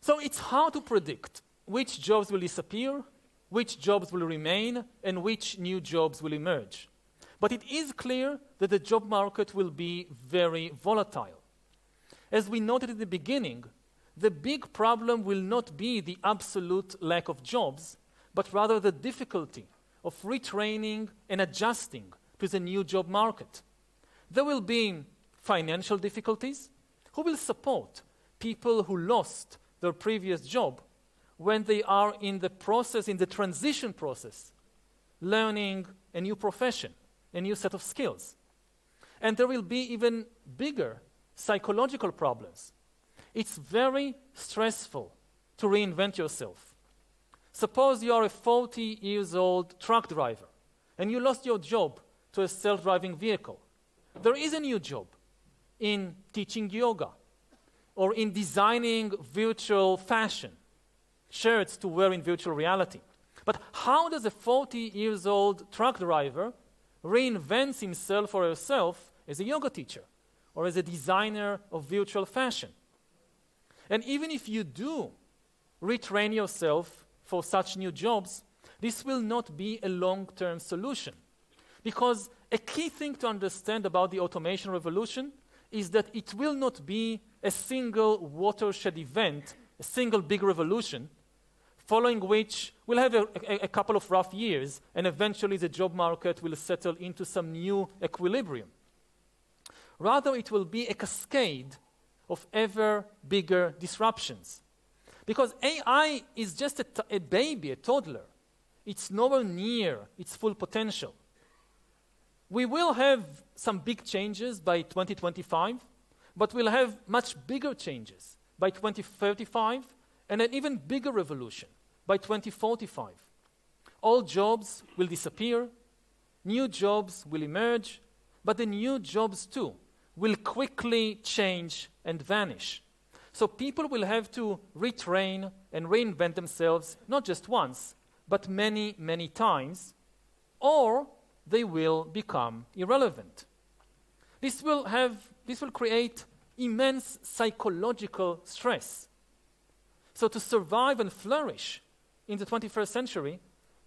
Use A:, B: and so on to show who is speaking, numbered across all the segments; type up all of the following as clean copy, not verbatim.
A: So it's hard to predict which jobs will disappear, which jobs will remain, and which new jobs will emerge. But it is clear that the job market will be very volatile. As we noted at the beginning, the big problem will not be the absolute lack of jobs, but rather the difficulty of retraining and adjusting to the new job market. There will be financial difficulties. Who will support people who lost their previous job when they are in the process, in the transition process, learning a new profession, a new set of skills? And there will be even bigger psychological problems. It's very stressful to reinvent yourself. Suppose you are a 40-year-old truck driver and you lost your job to a self-driving vehicle. There is a new job in teaching yoga or in designing virtual fashion, shirts to wear in virtual reality. But how does a 40-year-old truck driver reinvent himself or herself as a yoga teacher or as a designer of virtual fashion? And even if you do retrain yourself for such new jobs, this will not be a long-term solution. Because a key thing to understand about the automation revolution is that it will not be a single watershed event, a single big revolution, following which we'll have a couple of rough years, and eventually the job market will settle into some new equilibrium. Rather, it will be a cascade of ever bigger disruptions. Because AI is just a baby, a toddler. It's nowhere near its full potential. We will have some big changes by 2025, but we'll have much bigger changes by 2035, and an even bigger revolution by 2045. All jobs will disappear, new jobs will emerge, but the new jobs too will quickly change and vanish. So people will have to retrain and reinvent themselves not just once, but many, many times, or they will become irrelevant. This will create immense psychological stress. So to survive and flourish in the 21st century,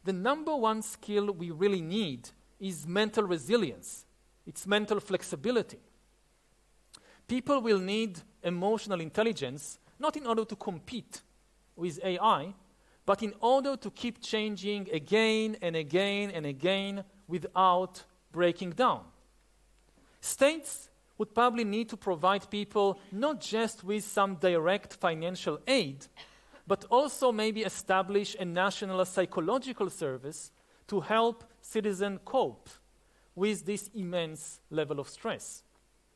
A: the number one skill we really need is mental resilience. It's mental flexibility. People will need emotional intelligence, not in order to compete with AI, but in order to keep changing again and again and again without breaking down. States would probably need to provide people not just with some direct financial aid, but also maybe establish a national psychological service to help citizens cope with this immense level of stress.